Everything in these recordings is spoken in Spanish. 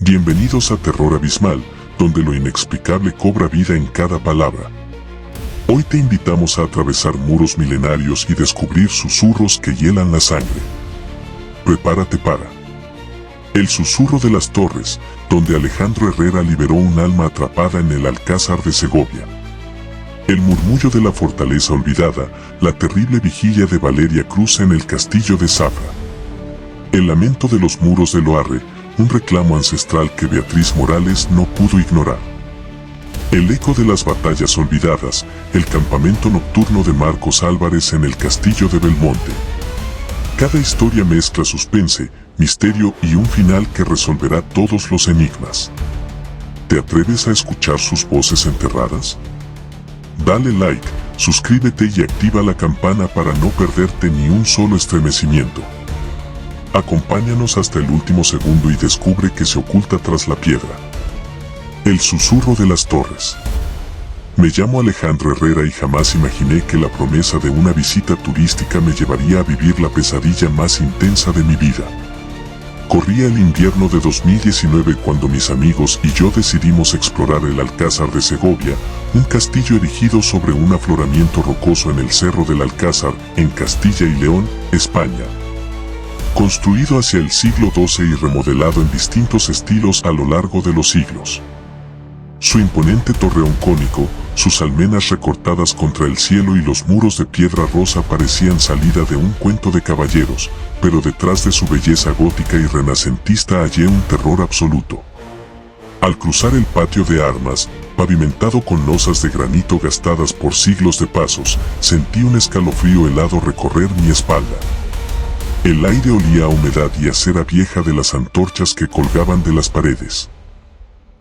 Bienvenidos a Terror Abismal, donde lo inexplicable cobra vida en cada palabra. Hoy te invitamos a atravesar muros milenarios y descubrir susurros que hielan la sangre. Prepárate para El susurro de las torres, donde Alejandro Herrera liberó un alma atrapada en el Alcázar de Segovia. El murmullo de la fortaleza olvidada, la terrible vigilia de Valeria Cruz en el castillo de Zafra. El lamento de los muros de Loarre, un reclamo ancestral que Beatriz Morales no pudo ignorar. El eco de las batallas olvidadas, el campamento nocturno de Marcos Álvarez en el castillo de Belmonte. Cada historia mezcla suspense, misterio y un final que resolverá todos los enigmas. ¿Te atreves a escuchar sus voces enterradas? Dale like, suscríbete y activa la campana para no perderte ni un solo estremecimiento. Acompáñanos hasta el último segundo y descubre qué se oculta tras la piedra. El susurro de las torres. Me llamo Alejandro Herrera y jamás imaginé que la promesa de una visita turística me llevaría a vivir la pesadilla más intensa de mi vida. Corría el invierno de 2019 cuando mis amigos y yo decidimos explorar el Alcázar de Segovia, un castillo erigido sobre un afloramiento rocoso en el Cerro del Alcázar, en Castilla y León, España. Construido hacia el siglo XII y remodelado en distintos estilos a lo largo de los siglos. Su imponente torreón cónico, sus almenas recortadas contra el cielo y los muros de piedra rosa parecían salida de un cuento de caballeros, pero detrás de su belleza gótica y renacentista hallé un terror absoluto. Al cruzar el patio de armas, pavimentado con losas de granito gastadas por siglos de pasos, sentí un escalofrío helado recorrer mi espalda. El aire olía a humedad y a cera vieja de las antorchas que colgaban de las paredes.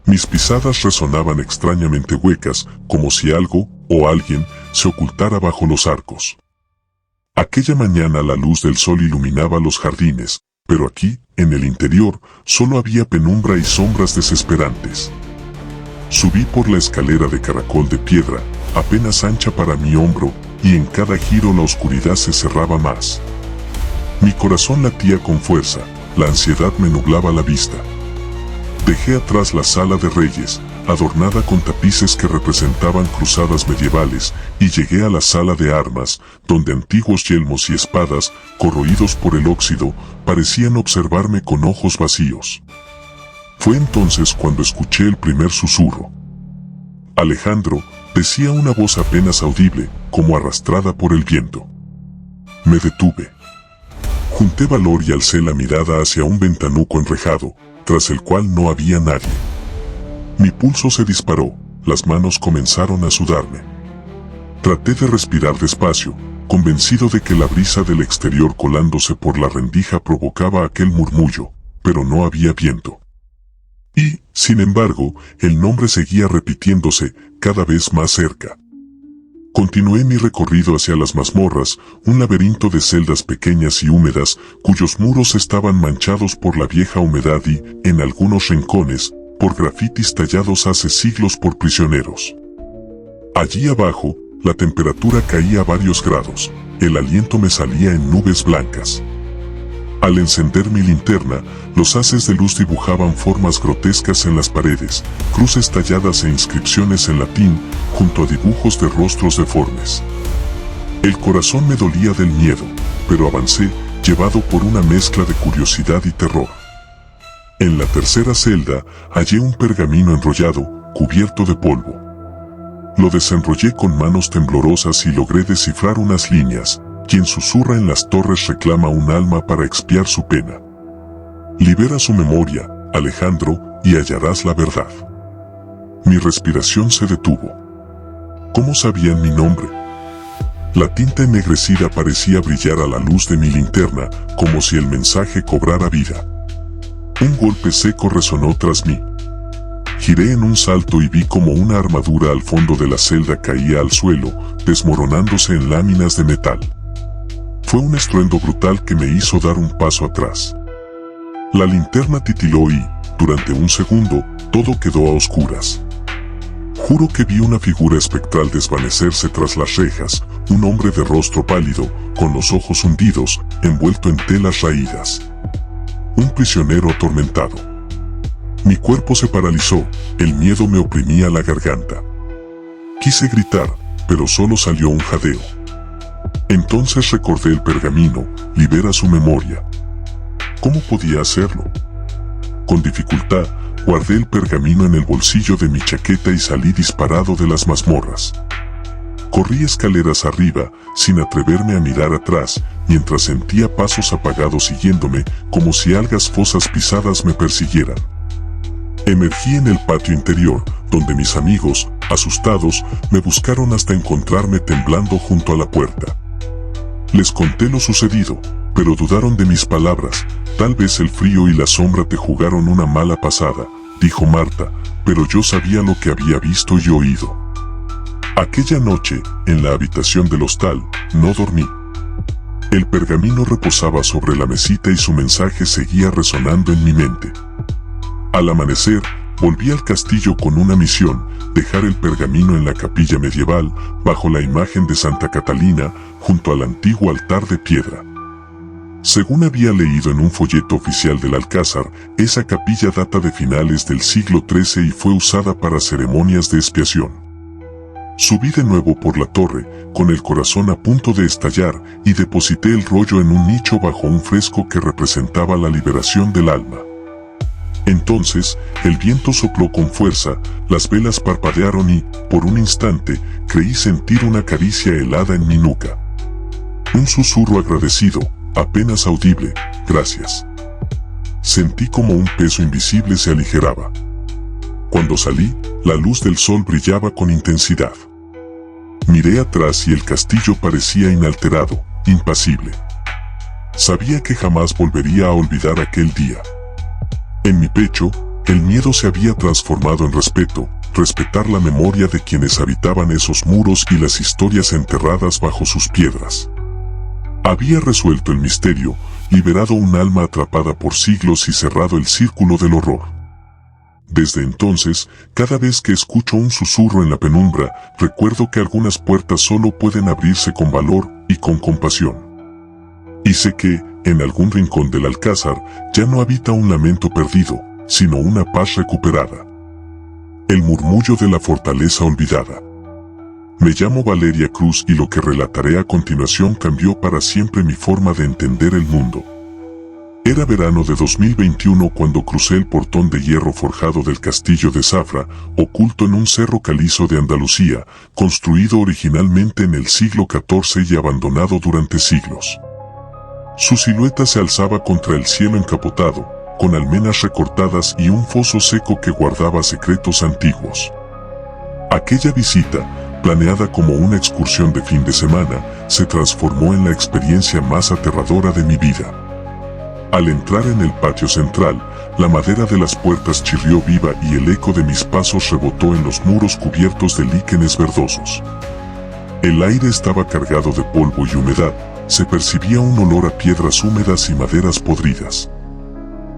Mis pisadas resonaban extrañamente huecas, como si algo, o alguien, se ocultara bajo los arcos. Aquella mañana la luz del sol iluminaba los jardines, pero aquí, en el interior, solo había penumbra y sombras desesperantes. Subí por la escalera de caracol de piedra, apenas ancha para mi hombro, y en cada giro la oscuridad se cerraba más. Mi corazón latía con fuerza, la ansiedad me nublaba la vista. Dejé atrás la sala de reyes, adornada con tapices que representaban cruzadas medievales, y llegué a la sala de armas, donde antiguos yelmos y espadas, corroídos por el óxido, parecían observarme con ojos vacíos. Fue entonces cuando escuché el primer susurro. Alejandro, decía una voz apenas audible, como arrastrada por el viento. Me detuve. Junté valor y alcé la mirada hacia un ventanuco enrejado, tras el cual no había nadie. Mi pulso se disparó, las manos comenzaron a sudarme. Traté de respirar despacio, convencido de que la brisa del exterior colándose por la rendija provocaba aquel murmullo, pero no había viento. Y, sin embargo, el nombre seguía repitiéndose, cada vez más cerca. Continué mi recorrido hacia las mazmorras, un laberinto de celdas pequeñas y húmedas, cuyos muros estaban manchados por la vieja humedad y, en algunos rincones, por grafitis tallados hace siglos por prisioneros. Allí abajo, la temperatura caía a varios grados, el aliento me salía en nubes blancas. Al encender mi linterna, los haces de luz dibujaban formas grotescas en las paredes, cruces talladas e inscripciones en latín, junto a dibujos de rostros deformes. El corazón me dolía del miedo, pero avancé, llevado por una mezcla de curiosidad y terror. En la tercera celda, hallé un pergamino enrollado, cubierto de polvo. Lo desenrollé con manos temblorosas y logré descifrar unas líneas. Quien susurra en las torres reclama un alma para expiar su pena. Libera su memoria, Alejandro, y hallarás la verdad. Mi respiración se detuvo. ¿Cómo sabían mi nombre? La tinta ennegrecida parecía brillar a la luz de mi linterna, como si el mensaje cobrara vida. Un golpe seco resonó tras mí. Giré en un salto y vi como una armadura al fondo de la celda caía al suelo, desmoronándose en láminas de metal. Fue un estruendo brutal que me hizo dar un paso atrás. La linterna titiló y, durante un segundo, todo quedó a oscuras. Juro que vi una figura espectral desvanecerse tras las rejas, un hombre de rostro pálido, con los ojos hundidos, envuelto en telas raídas. Un prisionero atormentado. Mi cuerpo se paralizó, el miedo me oprimía la garganta. Quise gritar, pero solo salió un jadeo. Entonces recordé el pergamino, libera su memoria. ¿Cómo podía hacerlo? Con dificultad, guardé el pergamino en el bolsillo de mi chaqueta y salí disparado de las mazmorras. Corrí escaleras arriba, sin atreverme a mirar atrás, mientras sentía pasos apagados siguiéndome, como si algas fosas pisadas me persiguieran. Emergí en el patio interior, donde mis amigos, asustados, me buscaron hasta encontrarme temblando junto a la puerta. Les conté lo sucedido, pero dudaron de mis palabras. Tal vez el frío y la sombra te jugaron una mala pasada, dijo Marta, pero yo sabía lo que había visto y oído. Aquella noche, en la habitación del hostal, no dormí. El pergamino reposaba sobre la mesita y su mensaje seguía resonando en mi mente. Al amanecer, volví al castillo con una misión: dejar el pergamino en la capilla medieval, bajo la imagen de Santa Catalina, junto al antiguo altar de piedra. Según había leído en un folleto oficial del Alcázar, esa capilla data de finales del siglo XIII y fue usada para ceremonias de expiación. Subí de nuevo por la torre, con el corazón a punto de estallar, y deposité el rollo en un nicho bajo un fresco que representaba la liberación del alma. Entonces, el viento sopló con fuerza, las velas parpadearon y, por un instante, creí sentir una caricia helada en mi nuca. Un susurro agradecido, apenas audible: gracias. Sentí como un peso invisible se aligeraba. Cuando salí, la luz del sol brillaba con intensidad. Miré atrás y el castillo parecía inalterado, impasible. Sabía que jamás volvería a olvidar aquel día. En mi pecho, el miedo se había transformado en respeto, respetar la memoria de quienes habitaban esos muros y las historias enterradas bajo sus piedras. Había resuelto el misterio, liberado un alma atrapada por siglos y cerrado el círculo del horror. Desde entonces, cada vez que escucho un susurro en la penumbra, recuerdo que algunas puertas solo pueden abrirse con valor y con compasión. Y sé que, en algún rincón del Alcázar, ya no habita un lamento perdido, sino una paz recuperada. El murmullo de la fortaleza olvidada. Me llamo Valeria Cruz y lo que relataré a continuación cambió para siempre mi forma de entender el mundo. Era verano de 2021 cuando crucé el portón de hierro forjado del castillo de Zafra, oculto en un cerro calizo de Andalucía, construido originalmente en el siglo XIV y abandonado durante siglos. Su silueta se alzaba contra el cielo encapotado, con almenas recortadas y un foso seco que guardaba secretos antiguos. Aquella visita, planeada como una excursión de fin de semana, se transformó en la experiencia más aterradora de mi vida. Al entrar en el patio central, la madera de las puertas chirrió viva y el eco de mis pasos rebotó en los muros cubiertos de líquenes verdosos. El aire estaba cargado de polvo y humedad, se percibía un olor a piedras húmedas y maderas podridas.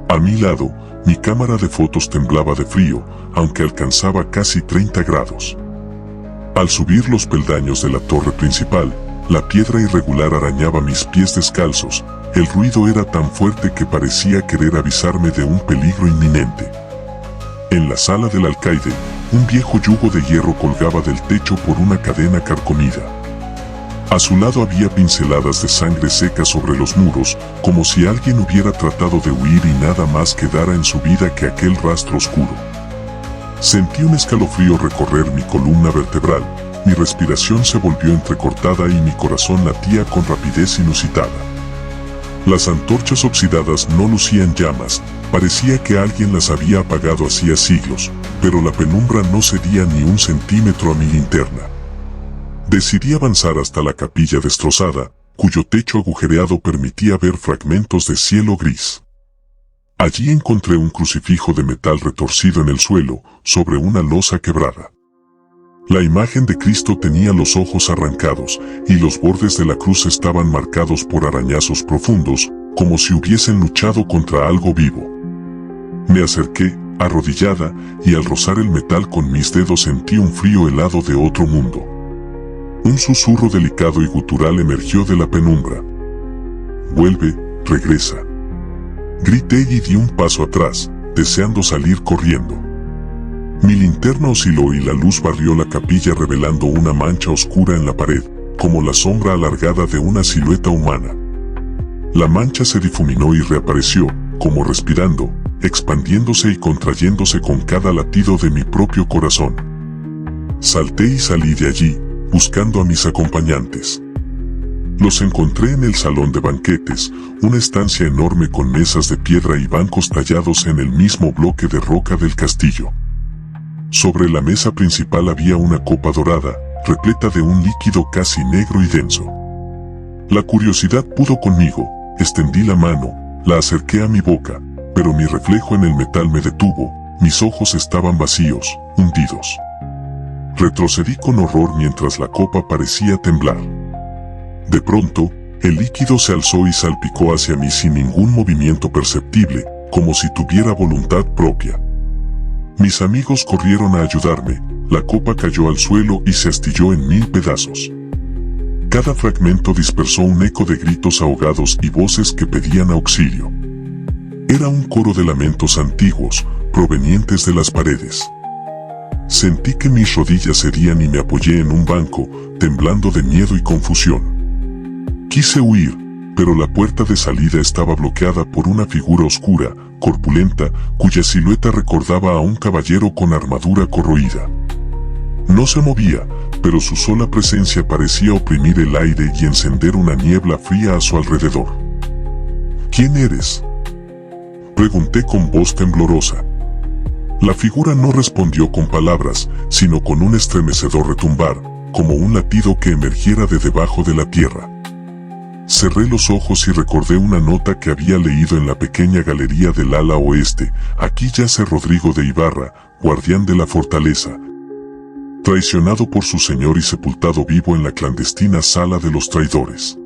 A mi lado, mi cámara de fotos temblaba de frío, aunque alcanzaba casi 30 grados. Al subir los peldaños de la torre principal, la piedra irregular arañaba mis pies descalzos. El ruido era tan fuerte que parecía querer avisarme de un peligro inminente. En la sala del alcaide, un viejo yugo de hierro colgaba del techo por una cadena carcomida. A su lado había pinceladas de sangre seca sobre los muros, como si alguien hubiera tratado de huir y nada más quedara en su vida que aquel rastro oscuro. Sentí un escalofrío recorrer mi columna vertebral, mi respiración se volvió entrecortada y mi corazón latía con rapidez inusitada. Las antorchas oxidadas no lucían llamas, parecía que alguien las había apagado hacía siglos, pero la penumbra no cedía ni un centímetro a mi linterna. Decidí avanzar hasta la capilla destrozada, cuyo techo agujereado permitía ver fragmentos de cielo gris. Allí encontré un crucifijo de metal retorcido en el suelo, sobre una losa quebrada. La imagen de Cristo tenía los ojos arrancados, y los bordes de la cruz estaban marcados por arañazos profundos, como si hubiesen luchado contra algo vivo. Me acerqué, arrodillada, y al rozar el metal con mis dedos sentí un frío helado de otro mundo. Un susurro delicado y gutural emergió de la penumbra. «Vuelve, regresa». Grité y di un paso atrás, deseando salir corriendo. Mi linterna osciló y la luz barrió la capilla revelando una mancha oscura en la pared, como la sombra alargada de una silueta humana. La mancha se difuminó y reapareció, como respirando, expandiéndose y contrayéndose con cada latido de mi propio corazón. Salté y salí de allí, buscando a mis acompañantes. Los encontré en el salón de banquetes, una estancia enorme con mesas de piedra y bancos tallados en el mismo bloque de roca del castillo. Sobre la mesa principal había una copa dorada, repleta de un líquido casi negro y denso. La curiosidad pudo conmigo, extendí la mano, la acerqué a mi boca, pero mi reflejo en el metal me detuvo, mis ojos estaban vacíos, hundidos. Retrocedí con horror mientras la copa parecía temblar. De pronto, el líquido se alzó y salpicó hacia mí sin ningún movimiento perceptible, como si tuviera voluntad propia. Mis amigos corrieron a ayudarme, la copa cayó al suelo y se astilló en 1000 pedazos. Cada fragmento dispersó un eco de gritos ahogados y voces que pedían auxilio. Era un coro de lamentos antiguos, provenientes de las paredes. Sentí que mis rodillas cedían y me apoyé en un banco, temblando de miedo y confusión. Quise huir, pero la puerta de salida estaba bloqueada por una figura oscura, corpulenta, cuya silueta recordaba a un caballero con armadura corroída. No se movía, pero su sola presencia parecía oprimir el aire y encender una niebla fría a su alrededor. ¿Quién eres?, pregunté con voz temblorosa. La figura no respondió con palabras, sino con un estremecedor retumbar, como un latido que emergiera de debajo de la tierra. Cerré los ojos y recordé una nota que había leído en la pequeña galería del ala oeste: aquí yace Rodrigo de Ibarra, guardián de la fortaleza, traicionado por su señor y sepultado vivo en la clandestina sala de los traidores.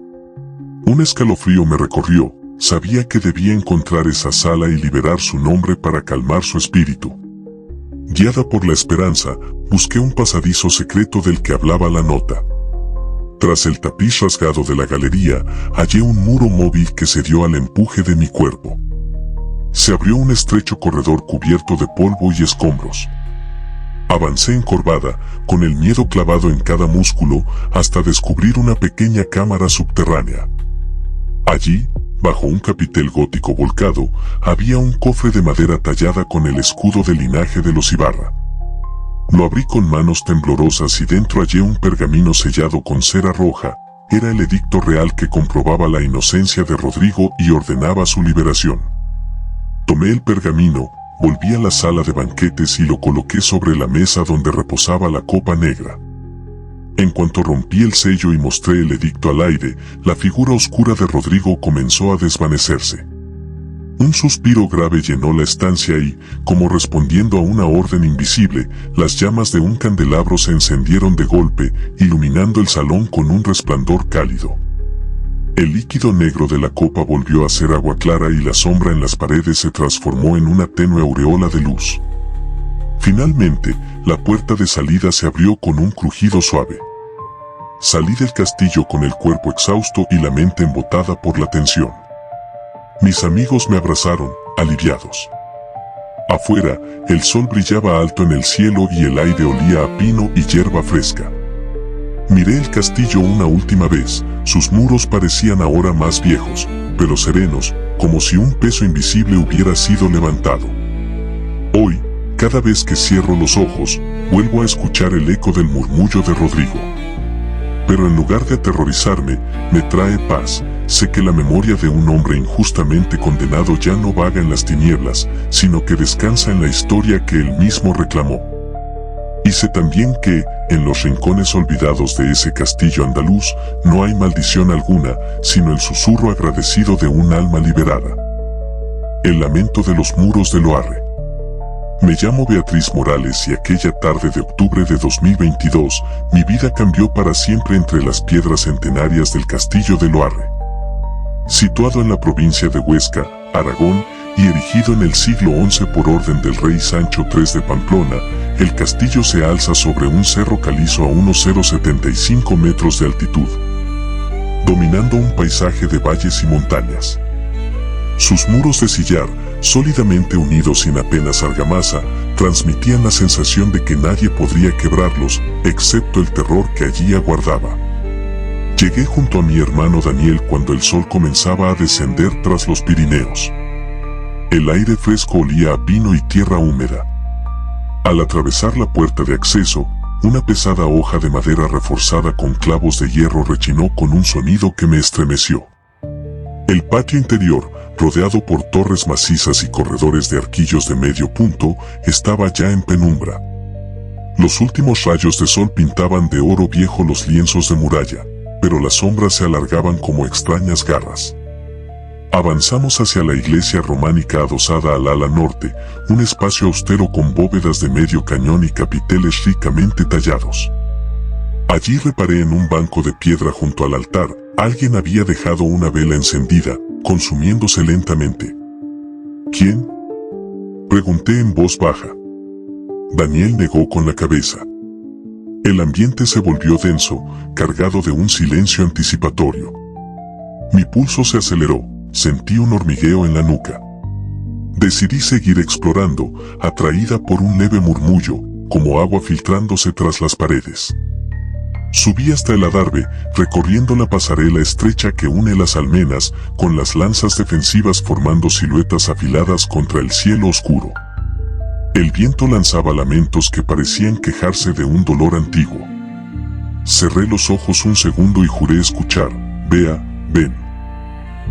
Un escalofrío me recorrió, sabía que debía encontrar esa sala y liberar su nombre para calmar su espíritu. Guiada por la esperanza, busqué un pasadizo secreto del que hablaba la nota. Tras el tapiz rasgado de la galería, hallé un muro móvil que cedió al empuje de mi cuerpo. Se abrió un estrecho corredor cubierto de polvo y escombros. Avancé encorvada, con el miedo clavado en cada músculo, hasta descubrir una pequeña cámara subterránea. Allí, bajo un capitel gótico volcado, había un cofre de madera tallada con el escudo del linaje de los Ibarra. Lo abrí con manos temblorosas y dentro hallé un pergamino sellado con cera roja. Era el edicto real que comprobaba la inocencia de Rodrigo y ordenaba su liberación. Tomé el pergamino, volví a la sala de banquetes y lo coloqué sobre la mesa donde reposaba la copa negra. En cuanto rompí el sello y mostré el edicto al aire, la figura oscura de Rodrigo comenzó a desvanecerse. Un suspiro grave llenó la estancia y, como respondiendo a una orden invisible, las llamas de un candelabro se encendieron de golpe, iluminando el salón con un resplandor cálido. El líquido negro de la copa volvió a ser agua clara y la sombra en las paredes se transformó en una tenue aureola de luz. Finalmente, la puerta de salida se abrió con un crujido suave. Salí del castillo con el cuerpo exhausto y la mente embotada por la tensión. Mis amigos me abrazaron, aliviados. Afuera, el sol brillaba alto en el cielo y el aire olía a pino y hierba fresca. Miré el castillo una última vez, sus muros parecían ahora más viejos, pero serenos, como si un peso invisible hubiera sido levantado. Hoy, cada vez que cierro los ojos, vuelvo a escuchar el eco del murmullo de Rodrigo. Pero en lugar de aterrorizarme, me trae paz. Sé que la memoria de un hombre injustamente condenado ya no vaga en las tinieblas, sino que descansa en la historia que él mismo reclamó. Y sé también que, en los rincones olvidados de ese castillo andaluz, no hay maldición alguna, sino el susurro agradecido de un alma liberada. El lamento de los muros de Loarre. Me llamo Beatriz Morales y aquella tarde de octubre de 2022, mi vida cambió para siempre entre las piedras centenarias del castillo de Loarre. Situado en la provincia de Huesca, Aragón, y erigido en el siglo XI por orden del rey Sancho III de Pamplona, el castillo se alza sobre un cerro calizo a unos 0,75 metros de altitud, dominando un paisaje de valles y montañas. Sus muros de sillar, sólidamente unidos sin apenas argamasa, transmitían la sensación de que nadie podría quebrarlos, excepto el terror que allí aguardaba. Llegué junto a mi hermano Daniel cuando el sol comenzaba a descender tras los Pirineos. El aire fresco olía a pino y tierra húmeda. Al atravesar la puerta de acceso, una pesada hoja de madera reforzada con clavos de hierro rechinó con un sonido que me estremeció. El patio interior, rodeado por torres macizas y corredores de arquillos de medio punto, estaba ya en penumbra. Los últimos rayos de sol pintaban de oro viejo los lienzos de muralla, pero las sombras se alargaban como extrañas garras. Avanzamos hacia la iglesia románica adosada al ala norte, un espacio austero con bóvedas de medio cañón y capiteles ricamente tallados. Allí reparé en un banco de piedra junto al altar. Alguien había dejado una vela encendida, consumiéndose lentamente. ¿Quién?, pregunté en voz baja. Daniel negó con la cabeza. El ambiente se volvió denso, cargado de un silencio anticipatorio. Mi pulso se aceleró. Sentí un hormigueo en la nuca. Decidí seguir explorando, atraída por un leve murmullo, como agua filtrándose tras las paredes. Subí hasta el adarve, recorriendo la pasarela estrecha que une las almenas, con las lanzas defensivas formando siluetas afiladas contra el cielo oscuro. El viento lanzaba lamentos que parecían quejarse de un dolor antiguo. Cerré los ojos un segundo y juré escuchar: Vea, ven.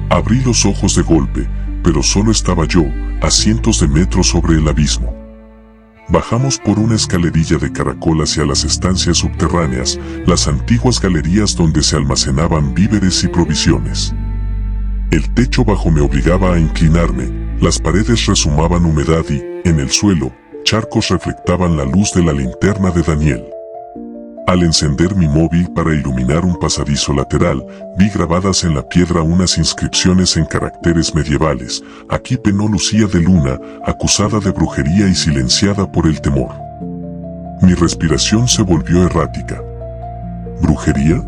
Abrí los ojos de golpe, pero solo estaba yo, a cientos de metros sobre el abismo. Bajamos por una escalerilla de caracol hacia las estancias subterráneas, las antiguas galerías donde se almacenaban víveres y provisiones. El techo bajo me obligaba a inclinarme, las paredes rezumaban humedad y, en el suelo, charcos reflectaban la luz de la linterna de Daniel. Al encender mi móvil para iluminar un pasadizo lateral, vi grabadas en la piedra unas inscripciones en caracteres medievales. Aquí penó Lucía de Luna, acusada de brujería y silenciada por el temor. Mi respiración se volvió errática. ¿Brujería?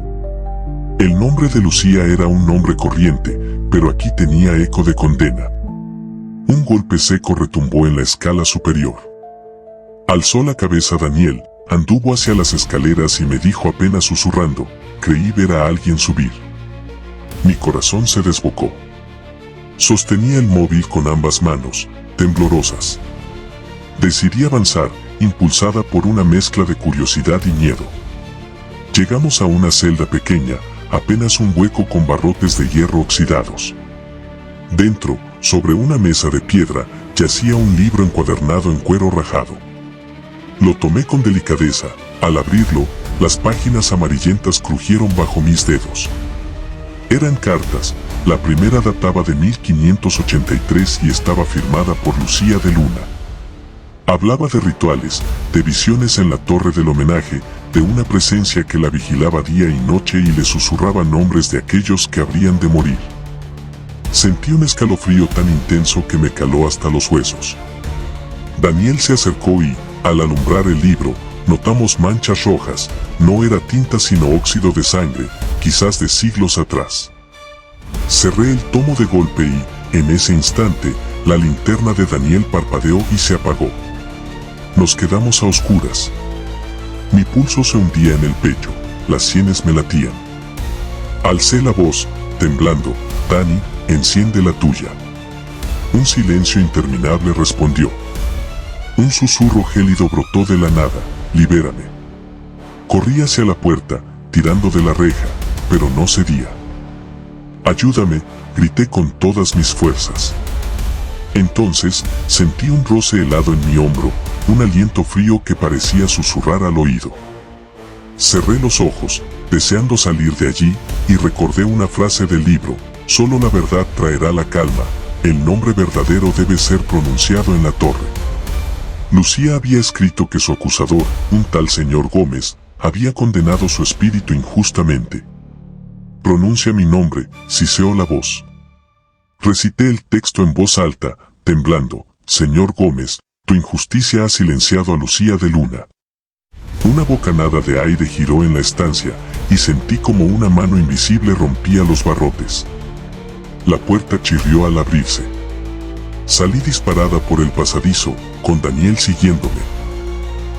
El nombre de Lucía era un nombre corriente, pero aquí tenía eco de condena. Un golpe seco retumbó en la escala superior. Alzó la cabeza Daniel. Anduvo hacia las escaleras y me dijo apenas susurrando: creí ver a alguien subir. Mi corazón se desbocó. Sostenía el móvil con ambas manos, temblorosas. Decidí avanzar, impulsada por una mezcla de curiosidad y miedo. Llegamos a una celda pequeña, apenas un hueco con barrotes de hierro oxidados. Dentro, sobre una mesa de piedra, yacía un libro encuadernado en cuero rajado. Lo tomé con delicadeza. Al abrirlo, las páginas amarillentas crujieron bajo mis dedos. Eran cartas. La primera databa de 1583 y estaba firmada por Lucía de Luna. Hablaba de rituales, de visiones en la torre del homenaje, de una presencia que la vigilaba día y noche y le susurraba nombres de aquellos que habrían de morir. Sentí un escalofrío tan intenso que me caló hasta los huesos. Daniel se acercó y, al alumbrar el libro, notamos manchas rojas. No era tinta sino óxido de sangre, quizás de siglos atrás. Cerré el tomo de golpe y, en ese instante, la linterna de Daniel parpadeó y se apagó. Nos quedamos a oscuras. Mi pulso se hundía en el pecho, las sienes me latían. Alcé la voz, temblando: Dani, enciende la tuya. Un silencio interminable respondió. Un susurro gélido brotó de la nada: libérame. Corrí hacia la puerta, tirando de la reja, pero no cedía. Ayúdame, grité con todas mis fuerzas. Entonces, sentí un roce helado en mi hombro, un aliento frío que parecía susurrar al oído. Cerré los ojos, deseando salir de allí, y recordé una frase del libro: solo la verdad traerá la calma, el nombre verdadero debe ser pronunciado en la torre. Lucía había escrito que su acusador, un tal señor Gómez, había condenado su espíritu injustamente. Pronuncia mi nombre, siseó la voz. Recité el texto en voz alta, temblando: Señor Gómez, tu injusticia ha silenciado a Lucía de Luna. Una bocanada de aire giró en la estancia, y sentí como una mano invisible rompía los barrotes. La puerta chirrió al abrirse. Salí disparada por el pasadizo, con Daniel siguiéndome.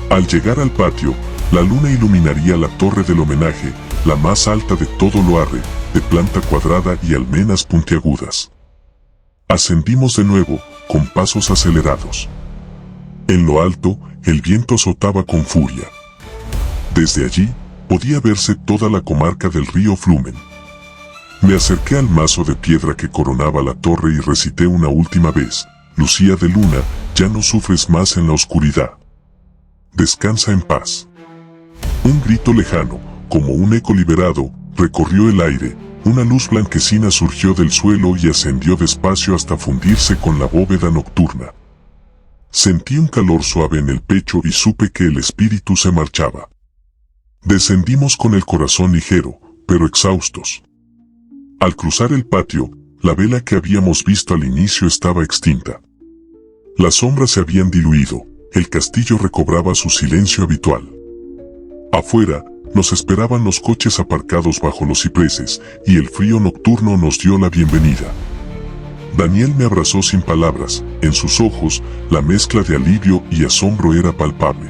Al llegar al patio, la luna iluminaría la torre del homenaje, la más alta de todo Loarre, de planta cuadrada y almenas puntiagudas. Ascendimos de nuevo, con pasos acelerados. En lo alto, el viento azotaba con furia. Desde allí, podía verse toda la comarca del río Flumen. Me acerqué al mazo de piedra que coronaba la torre y recité una última vez: Lucía de Luna, ya no sufres más en la oscuridad. Descansa en paz. Un grito lejano, como un eco liberado, recorrió el aire. Una luz blanquecina surgió del suelo y ascendió despacio hasta fundirse con la bóveda nocturna. Sentí un calor suave en el pecho y supe que el espíritu se marchaba. Descendimos con el corazón ligero, pero exhaustos. Al cruzar el patio, la vela que habíamos visto al inicio estaba extinta. Las sombras se habían diluido, el castillo recobraba su silencio habitual. Afuera, nos esperaban los coches aparcados bajo los cipreses, y el frío nocturno nos dio la bienvenida. Daniel me abrazó sin palabras, en sus ojos, la mezcla de alivio y asombro era palpable.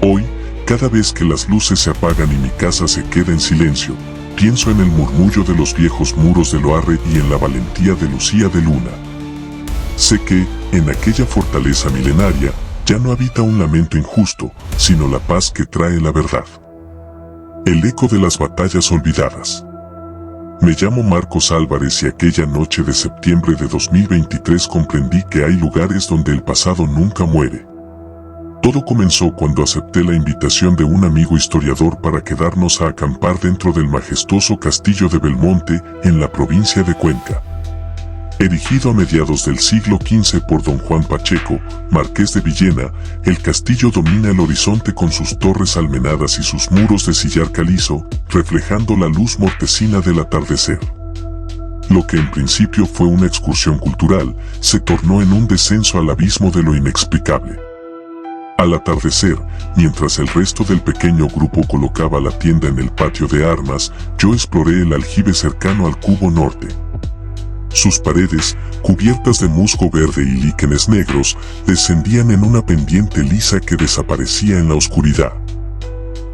Hoy, cada vez que las luces se apagan y mi casa se queda en silencio, pienso en el murmullo de los viejos muros de Loarre y en la valentía de Lucía de Luna. Sé que, en aquella fortaleza milenaria, ya no habita un lamento injusto, sino la paz que trae la verdad. El eco de las batallas olvidadas. Me llamo Marcos Álvarez y aquella noche de septiembre de 2023 comprendí que hay lugares donde el pasado nunca muere. Todo comenzó cuando acepté la invitación de un amigo historiador para quedarnos a acampar dentro del majestuoso castillo de Belmonte, en la provincia de Cuenca. Erigido a mediados del siglo XV por don Juan Pacheco, marqués de Villena, el castillo domina el horizonte con sus torres almenadas y sus muros de sillar calizo, reflejando la luz mortecina del atardecer. Lo que en principio fue una excursión cultural, se tornó en un descenso al abismo de lo inexplicable. Al atardecer, mientras el resto del pequeño grupo colocaba la tienda en el patio de armas, yo exploré el aljibe cercano al Cubo Norte. Sus paredes, cubiertas de musgo verde y líquenes negros, descendían en una pendiente lisa que desaparecía en la oscuridad.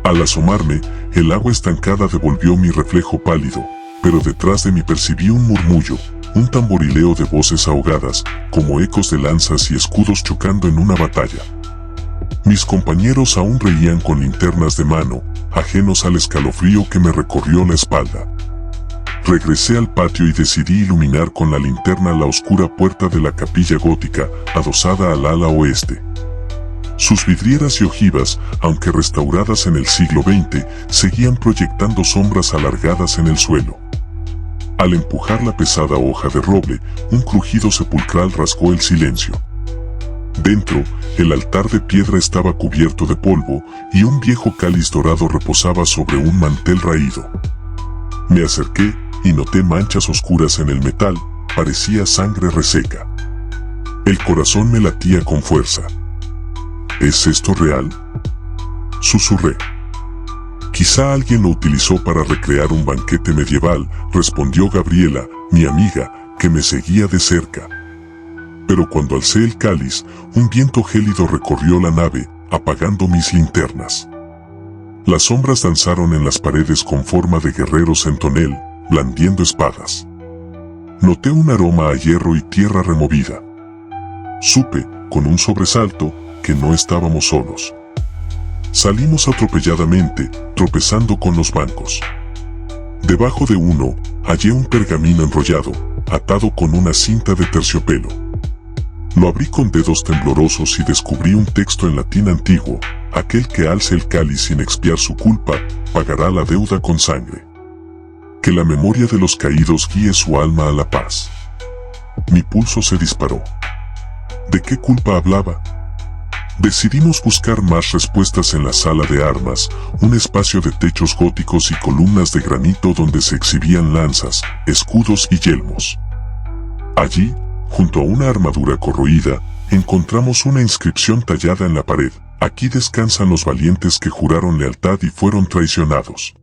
Al asomarme, el agua estancada devolvió mi reflejo pálido, pero detrás de mí percibí un murmullo, un tamborileo de voces ahogadas, como ecos de lanzas y escudos chocando en una batalla. Mis compañeros aún reían con linternas de mano, ajenos al escalofrío que me recorrió la espalda. Regresé al patio y decidí iluminar con la linterna la oscura puerta de la capilla gótica, adosada al ala oeste. Sus vidrieras y ojivas, aunque restauradas en el siglo XX, seguían proyectando sombras alargadas en el suelo. Al empujar la pesada hoja de roble, un crujido sepulcral rasgó el silencio. Dentro, el altar de piedra estaba cubierto de polvo, y un viejo cáliz dorado reposaba sobre un mantel raído. Me acerqué, y noté manchas oscuras en el metal, parecía sangre reseca. El corazón me latía con fuerza. ¿Es esto real?, susurré. Quizá alguien lo utilizó para recrear un banquete medieval, respondió Gabriela, mi amiga, que me seguía de cerca. Pero cuando alcé el cáliz, un viento gélido recorrió la nave, apagando mis linternas. Las sombras danzaron en las paredes con forma de guerreros en tonel, blandiendo espadas. Noté un aroma a hierro y tierra removida. Supe, con un sobresalto, que no estábamos solos. Salimos atropelladamente, tropezando con los bancos. Debajo de uno, hallé un pergamino enrollado, atado con una cinta de terciopelo. Lo abrí con dedos temblorosos y descubrí un texto en latín antiguo: aquel que alce el cáliz sin expiar su culpa, pagará la deuda con sangre. Que la memoria de los caídos guíe su alma a la paz. Mi pulso se disparó. ¿De qué culpa hablaba? Decidimos buscar más respuestas en la sala de armas, un espacio de techos góticos y columnas de granito donde se exhibían lanzas, escudos y yelmos. Allí, junto a una armadura corroída, encontramos una inscripción tallada en la pared: aquí descansan los valientes que juraron lealtad y fueron traicionados.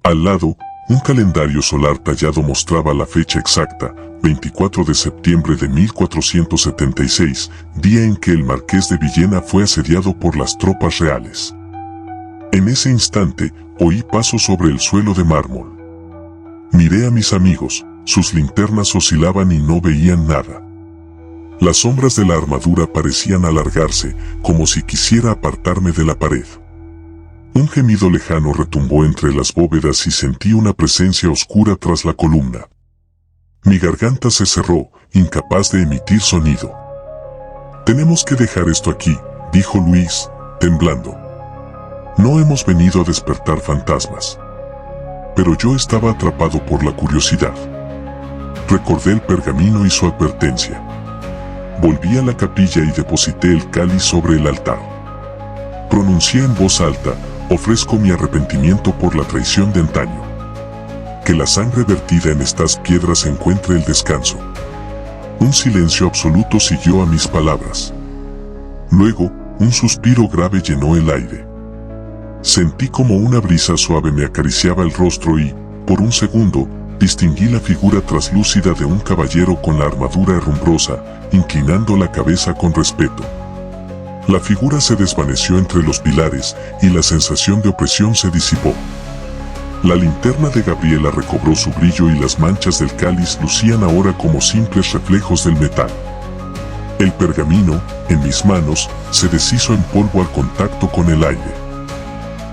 Al lado, Un calendario solar tallado mostraba la fecha exacta, 24 de septiembre de 1476, día en que el marqués de Villena fue asediado por las tropas reales. En ese instante, oí pasos sobre el suelo de mármol. Miré a mis amigos, sus linternas oscilaban y no veían nada. Las sombras de la armadura parecían alargarse, como si quisiera apartarme de la pared. Un gemido lejano retumbó entre las bóvedas y sentí una presencia oscura tras la columna. Mi garganta se cerró, incapaz de emitir sonido. «Tenemos que dejar esto aquí», dijo Luis, temblando. «No hemos venido a despertar fantasmas». Pero yo estaba atrapado por la curiosidad. Recordé el pergamino y su advertencia. Volví a la capilla y deposité el cáliz sobre el altar. Pronuncié en voz alta: «Ofrezco mi arrepentimiento por la traición de antaño. Que la sangre vertida en estas piedras encuentre el descanso». Un silencio absoluto siguió a mis palabras. Luego, un suspiro grave llenó el aire. Sentí como una brisa suave me acariciaba el rostro y, por un segundo, distinguí la figura traslúcida de un caballero con la armadura herrumbrosa, inclinando la cabeza con respeto. La figura se desvaneció entre los pilares y la sensación de opresión se disipó. La linterna de Gabriela recobró su brillo y las manchas del cáliz lucían ahora como simples reflejos del metal. El pergamino, en mis manos, se deshizo en polvo al contacto con el aire.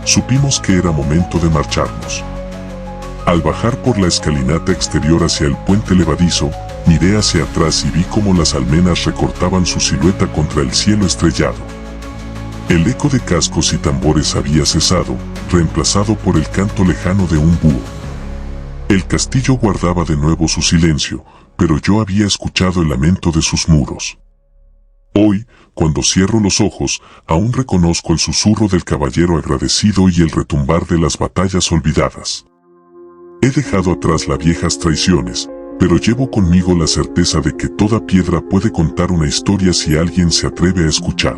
Supimos que era momento de marcharnos. Al bajar por la escalinata exterior hacia el puente levadizo, miré hacia atrás y vi cómo las almenas recortaban su silueta contra el cielo estrellado. El eco de cascos y tambores había cesado, reemplazado por el canto lejano de un búho. El castillo guardaba de nuevo su silencio, pero yo había escuchado el lamento de sus muros. Hoy, cuando cierro los ojos, aún reconozco el susurro del caballero agradecido y el retumbar de las batallas olvidadas. He dejado atrás las viejas traiciones, pero llevo conmigo la certeza de que toda piedra puede contar una historia si alguien se atreve a escuchar.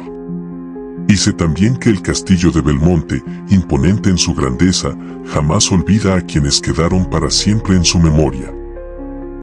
Y sé también que el castillo de Belmonte, imponente en su grandeza, jamás olvida a quienes quedaron para siempre en su memoria.